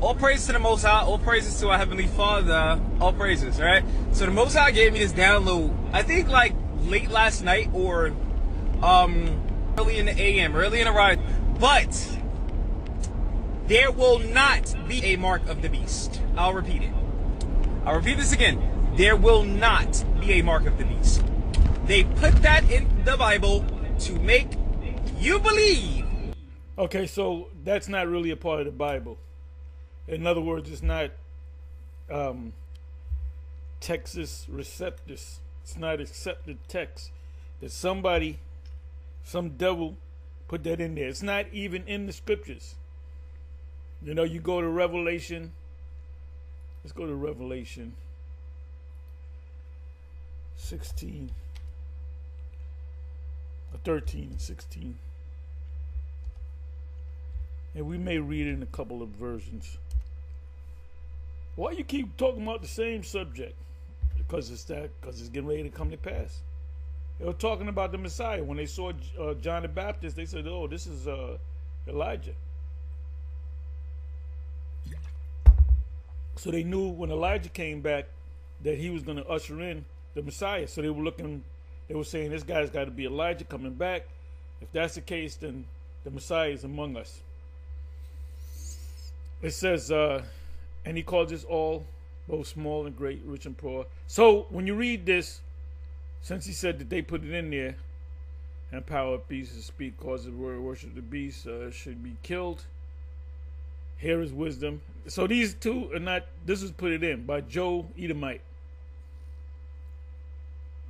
all praise to the Most High, all praises to our Heavenly Father, all praises, right? So the Most High gave me this download, I think like late last night or early in the AM, early in the rise. But there will not be a mark of the beast. I'll repeat it. I'll repeat this again. There will not be a mark of the beast. They put that in the Bible to make you believe. Okay, so that's not really a part of the Bible. In other words, it's not Texas Receptus. It's not accepted text. That somebody, some devil put that in there. It's not even in the scriptures. You know, you go to Revelation. Let's go to Revelation 16, 13 and 16. And we may read it in a couple of versions. Why you keep talking about the same subject? Because it's getting ready to come to pass. They were talking about the Messiah. When they saw John the Baptist, they said, oh, this is Elijah. So they knew when Elijah came back that he was going to usher in the Messiah. So they were saying this guy's got to be Elijah coming back. If that's the case, then the Messiah is among us. It says, and he calls us all, both small and great, rich and poor. So when you read this, since he said that they put it in there, and power of beasts to speak, cause the word worship the beast should be killed. Here is wisdom. So these two are not, this is put it in by Joe Edomite.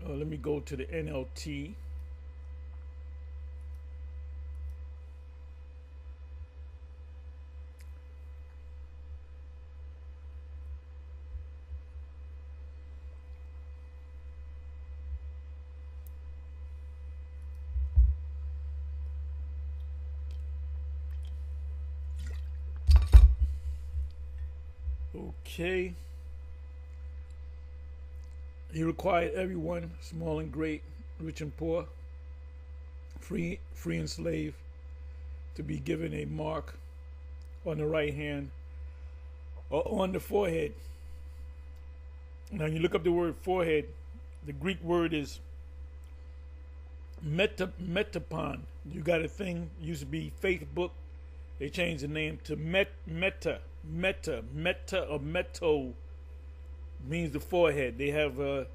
Let me go to the NLT. Okay. He required everyone, small and great, rich and poor, free and slave, to be given a mark on the right hand or on the forehead. Now, you look up the word forehead. The Greek word is metapon. You got a thing, used to be Facebook. They changed the name to meta or meto means the forehead. They have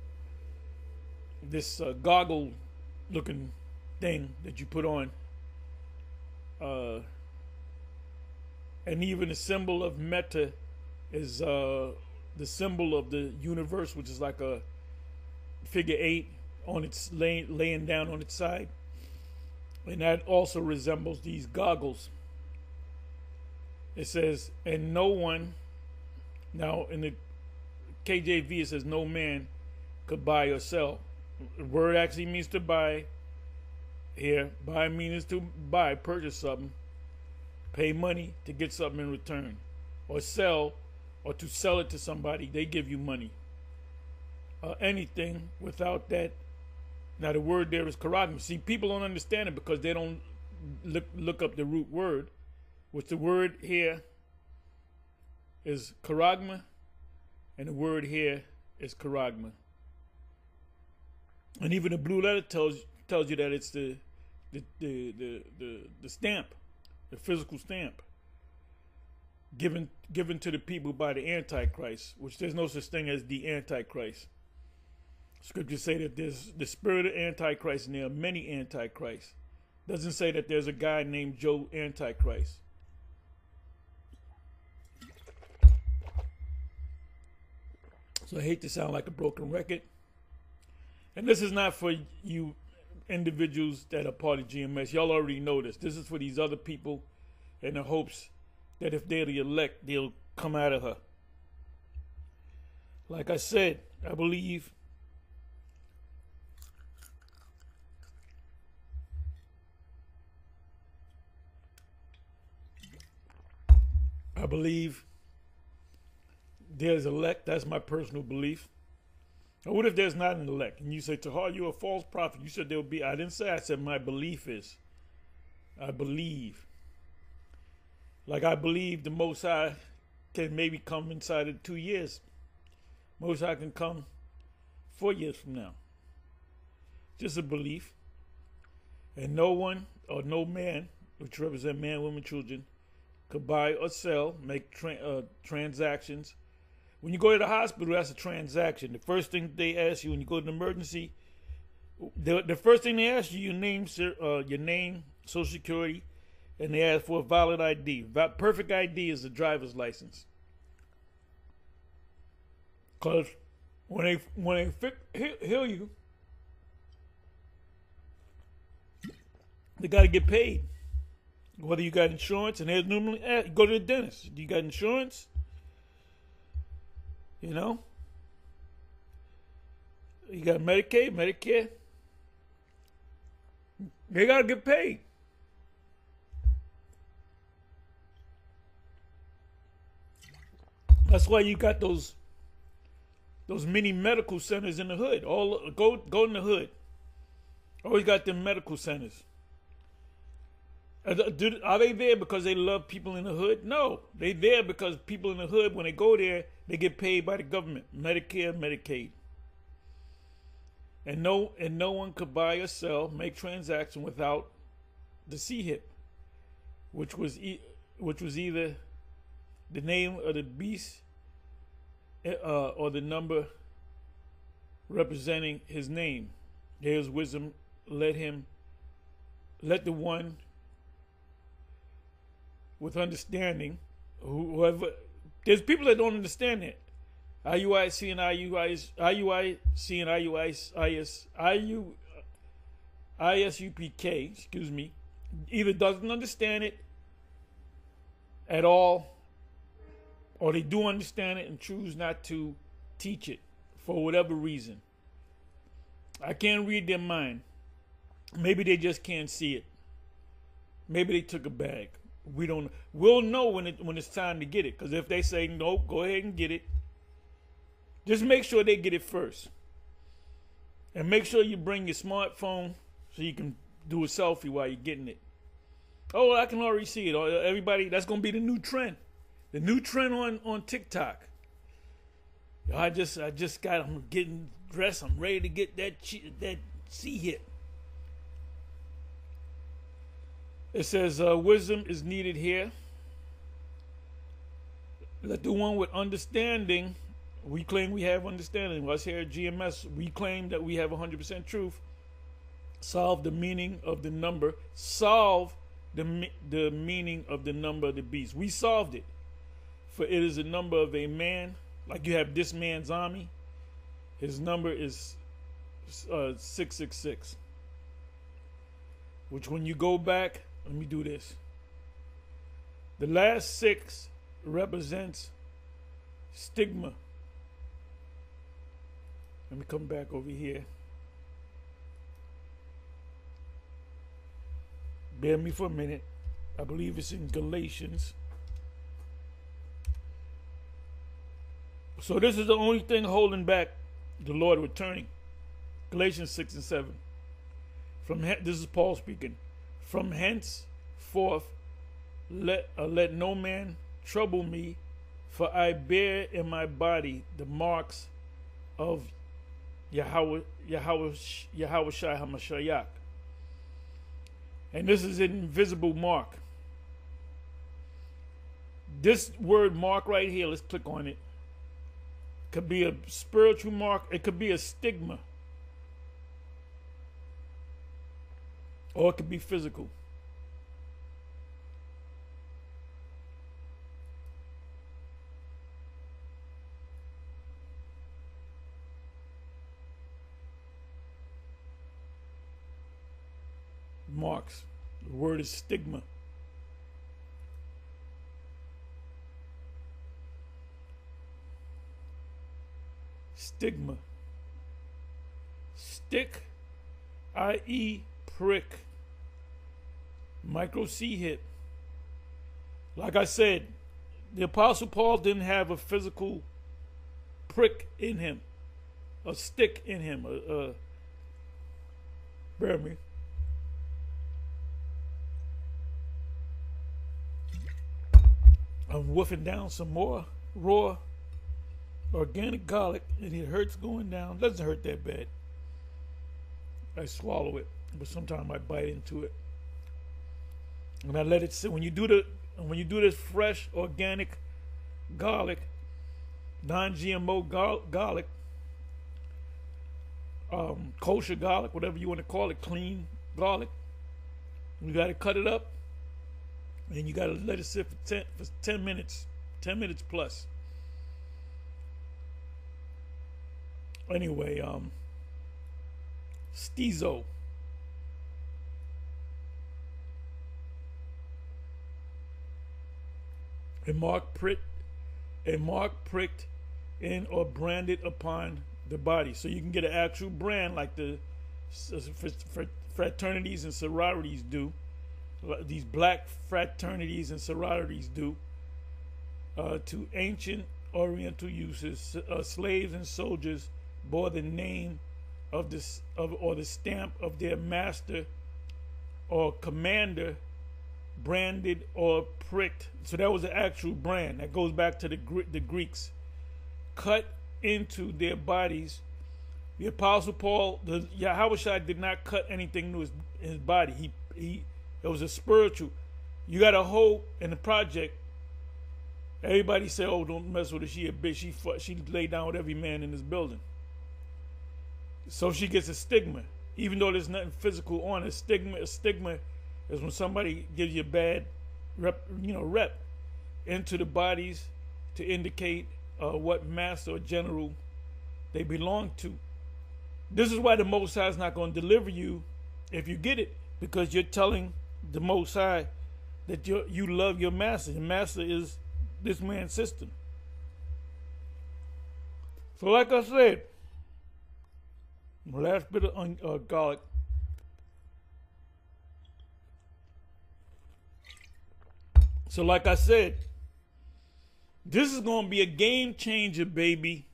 this goggle looking thing that you put on, and even the symbol of meta is the symbol of the universe, which is like a figure 8 on its laying down on its side, and that also resembles these goggles. It says, and no one, now in the KJV it says no man could buy or sell. The word actually means to buy here. Buy means to buy, purchase something, pay money to get something in return. Or sell, or to sell it to somebody, they give you money. Anything without that. Now the word there is charagma. See, people don't understand it because they don't look up the root word. Which the word here is charagma, and the word here is charagma. And even the blue letter tells you that it's the stamp, the physical stamp, given to the people by the Antichrist, which there's no such thing as the Antichrist. Scriptures say that there's the spirit of Antichrist, and there are many Antichrists. Doesn't say that there's a guy named Joe Antichrist. So I hate to sound like a broken record. And this is not for you individuals that are part of GMS. Y'all already know this. This is for these other people in the hopes that if they're the elect, they'll come out of her. Like I said, I believe there's elect. That's my personal belief. Or what if there's not an elect? And you say, Tahar, you're a false prophet. You said there will be. I didn't say. I said my belief is. I believe. Like I believe the Most High can maybe come inside of 2 years. Most High can come 4 years from now. Just a belief. And no one or no man, which represent man, women, children, could buy or sell, make transactions. When you go to the hospital, that's a transaction. The first thing they ask you when you go to the emergency, the first thing they ask you, your name, Social Security, and they ask for a valid ID. Perfect ID is a driver's license. Because when they heal you, they got to get paid. Whether you got insurance, and they normally go to the dentist. Do you got insurance? You know? You got Medicaid, Medicare. They got to get paid. That's why you got those mini medical centers in the hood. Go in the hood. Always got them medical centers. Are they there because they love people in the hood? No. They there because people in the hood, when they go there, they get paid by the government. Medicare, Medicaid. And no one could buy or sell, make transaction without the CHIP, which was either the name of the beast or the number representing his name. There's wisdom. Let the one with understanding, whoever, there's people that don't understand it. IUIC and ISUPK, excuse me, either doesn't understand it at all, or they do understand it and choose not to teach it for whatever reason. I can't read their mind. Maybe they just can't see it. Maybe they took a bag. We don't. We'll know when it's time to get it. Because if they say nope, go ahead and get it. Just make sure they get it first, and make sure you bring your smartphone so you can do a selfie while you're getting it. Oh, I can already see it. Everybody, that's gonna be the new trend. The new trend on TikTok. I'm getting dressed. I'm ready to get that C hit. It says wisdom is needed here. Let the one with understanding, we claim we have understanding. Us here at GMS, we claim that we have 100% truth. Solve the meaning of the number. Solve the meaning of the number of the beast. We solved it. For it is the number of a man. Like you have this man's army. His number is 666. Which when you go back, let me do this. The last 6 represents stigma. Let me come back over here. Bear me for a minute. I believe it's in Galatians. So this is the only thing holding back the Lord returning. Galatians 6 and 7. This is Paul speaking. From henceforth, let no man trouble me, for I bear in my body the marks of Yahweh Shai HaMashiach. And this is an invisible mark. This word mark right here, let's click on it. Could be a spiritual mark. It could be a stigma. Or it could be physical. Marks. The word is stigma. Stigma. Stick, i.e. prick. Micro C hit. Like I said, the Apostle Paul didn't have a physical prick in him, a stick in him. Bear me. I'm woofing down some more raw organic garlic, and it hurts going down. Doesn't hurt that bad. I swallow it, but sometimes I bite into it, and I let it sit. When you do this fresh organic garlic, non-GMO garlic, kosher garlic, whatever you want to call it, clean garlic, you got to cut it up, and you got to let it sit for 10 minutes, 10 minutes plus. Anyway, Stizo. A mark pricked in or branded upon the body. So you can get an actual brand like the fraternities and sororities do. These black fraternities and sororities do. To ancient Oriental uses, slaves and soldiers bore the name of or the stamp of their master or commander, branded or pricked. So that was an actual brand. That goes back to the Greeks. Cut into their bodies. The Apostle Paul, the Yahushua, did not cut anything to his body. It was a spiritual. You got a hoe in the project. Everybody say, "Oh, don't mess with her. She a bitch. She lay down with every man in this building." So she gets a stigma, even though there's nothing physical on it. A stigma is when somebody gives you a bad rep into the bodies to indicate what master or general they belong to. This is why the Most High is not going to deliver you if you get it, because you're telling the Most High that you love your master. Your master is this man's system. So like I said, my last bit of garlic. So like I said, this is going to be a game changer, baby.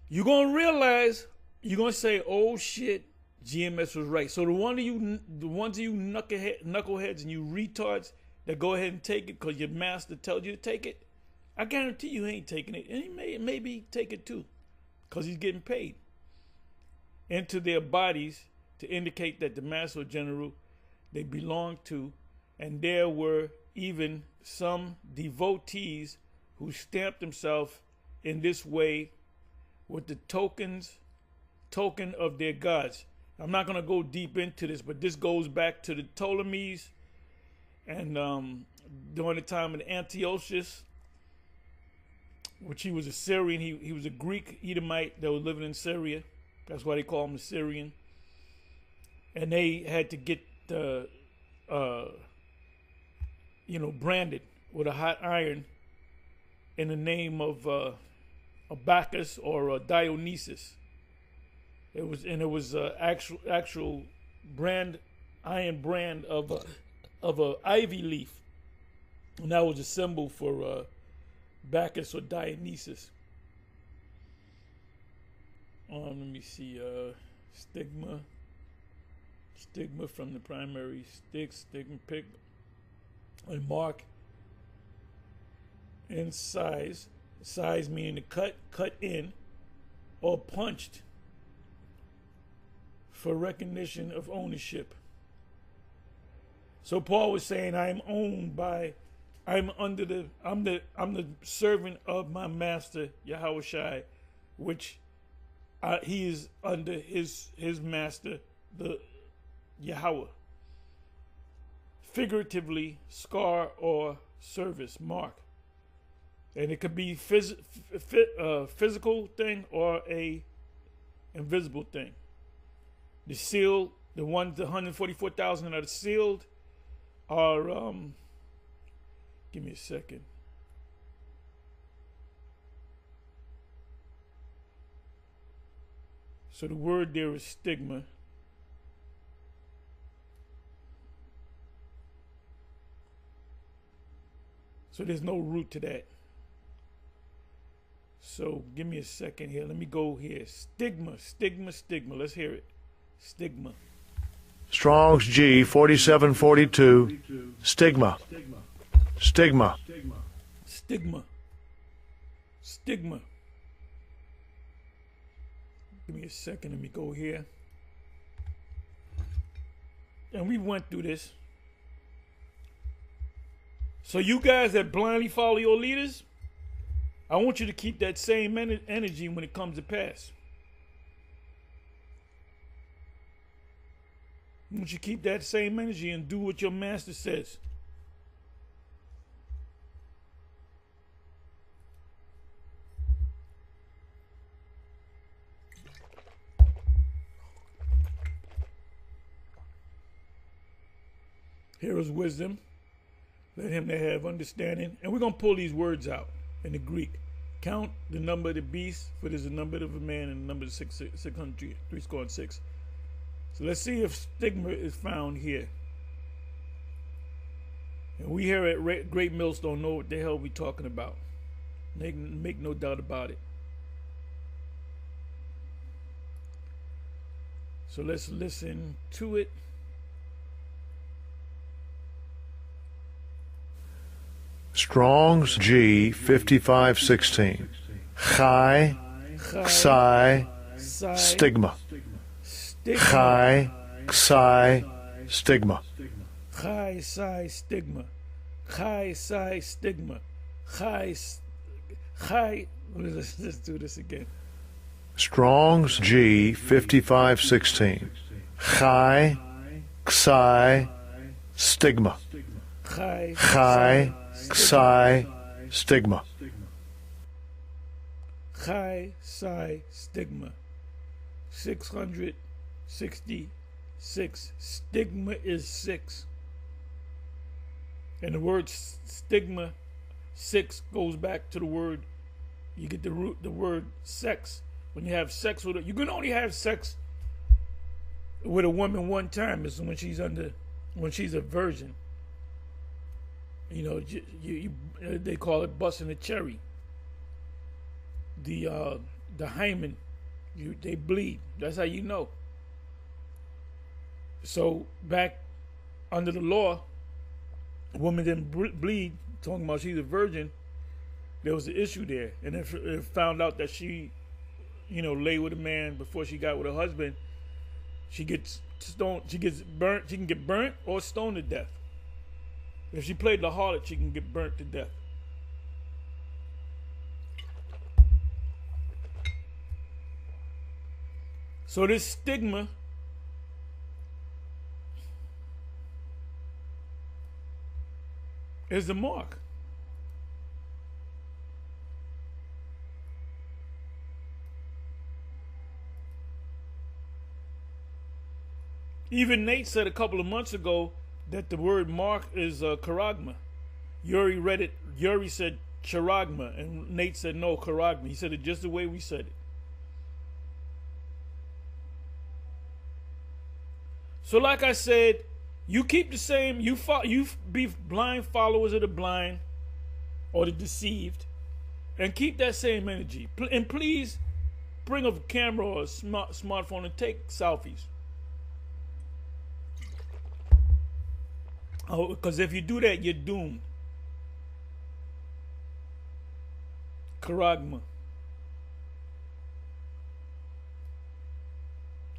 You're going to realize, you're going to say, "Oh shit, GMS was right." So the ones of you knuckleheads and you retards that go ahead and take it because your master tells you to take it, I guarantee you he ain't taking it. And he may maybe take it too, because he's getting paid into their bodies to indicate that the master or general they belong to. And there were even some devotees who stamped themselves in this way with the token of their gods. I'm not going to go deep into this, but this goes back to the Ptolemies and during the time of Antiochus, which he was a Syrian. He was a Greek Edomite that was living in Syria. That's why they call him a Syrian. And they had to get branded with a hot iron in the name of Bacchus or Dionysus. It was actual iron brand of a ivy leaf, and that was a symbol for Bacchus or Dionysus. Let me see. Stigma from the primary stigma pick. And mark in size meaning to cut in, or punched for recognition of ownership. So Paul was saying, I'm the servant of my master Yahushua, which he is under his master, the Yahweh. Figuratively, scar or service mark, and it could be physical thing or a invisible thing. The seal, the 144,000 that are sealed, are give me a second. So the word there is stigma. So there's no root to that. So give me a second here. Let me go here. Stigma. Let's hear it. Stigma. Strong's G 4742. Stigma. Stigma. Stigma. Stigma. Give me a second. Let me go here. And we went through this. So you guys that blindly follow your leaders, I want you to keep that same energy when it comes to pass. I want you to keep that same energy and do what your master says. Here is wisdom. Let him that have understanding. And we're going to pull these words out in the Greek. Count the number of the beast, for there's a number of a man and the number of 600, 6. So let's see if stigma is found here. And we here at Great Millstone know what the hell we're talking about. Make no doubt about it. So let's listen to it. Strong's G 5516. Chai, Psi, Stigma. Chai, Psi, Stigma. Chai, Psi, Stigma. Chai, Psi, Stigma. Chai. Let's do this again. Strong's G 5516. Chai, Psi, Stigma. Chai, Psi, Stigma. Chai, Psi, Stigma. 666. Stigma is 6. And the word stigma, 6, goes back to the word, you get the root, the word sex. When you have sex with her, you can only have sex with a woman one time. Is when she's a virgin. You know, they call it busting a cherry. The hymen, they bleed. That's how you know. So back under the law, a woman didn't bleed. Talking about she's a virgin, there was an issue there. And if it found out that she, lay with a man before she got with her husband, she gets stoned. She gets burnt. She can get burnt or stoned to death. If she played the harlot, she can get burnt to death. So this stigma is the mark. Even Nate said a couple of months ago that the word mark is charagma. Yuri read it. Yuri said charagma, and Nate said no, charagma. He said it just the way we said it. So, like I said, you keep the same. You be blind followers of the blind or the deceived, and keep that same energy. And please bring a camera or a smartphone and take selfies. Oh, because if you do that, you're doomed. Charagma.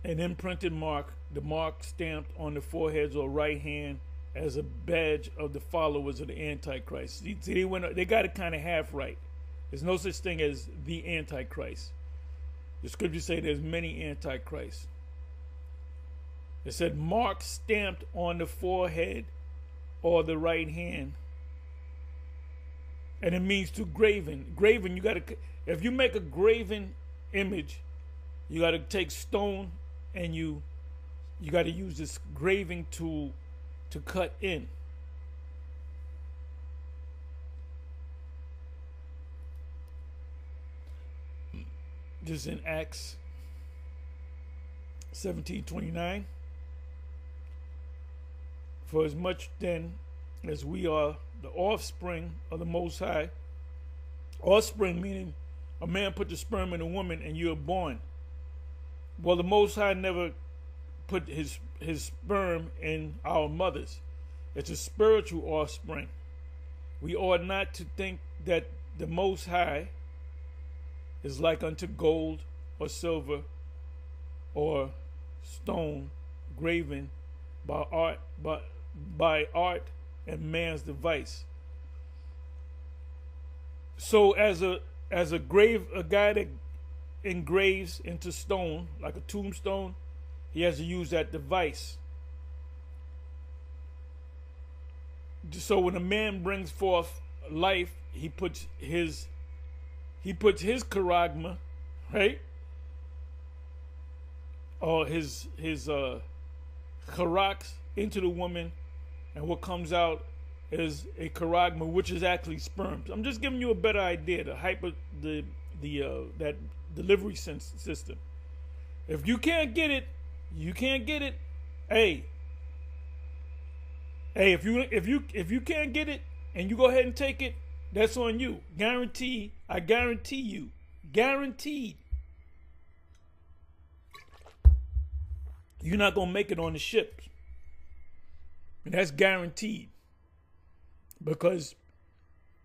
An imprinted mark, the mark stamped on the foreheads or right hand as a badge of the followers of the Antichrist. See, they got it kind of half right. There's no such thing as the Antichrist. The scriptures say there's many Antichrists. It said mark stamped on the forehead or the right hand. And it means to graven. Graven, if you make a graven image, you got to take stone and you got to use this graving tool to cut in. This is in Acts 17:29. For as much then as we are the offspring of the Most High, offspring meaning a man put the sperm in a woman and you are born. Well, the Most High never put his sperm in our mothers. It's a spiritual offspring. we ought not to think that the Most High is like unto gold or silver or stone graven by art and man's device. So as a guy that engraves into stone like a tombstone, he has to use that device. So when a man brings forth life, he puts his charagma, right? Or his charaks into the woman, and what comes out is a charagma, which is actually sperm. I'm just giving you a better idea, that delivery system. If you can't get it, you can't get it. Hey, if you can't get it and you go ahead and take it, that's on you. Guaranteed. I guarantee you. Guaranteed. You're not gonna make it on the ships. And that's guaranteed. Because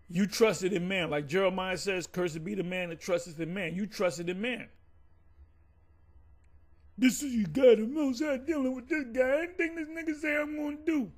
you trusted in man. Like Jeremiah says, cursed be the man that trusteth in man. You trusted in man. This is you got the Most High dealing with this guy. Anything this nigga say I'm gonna do.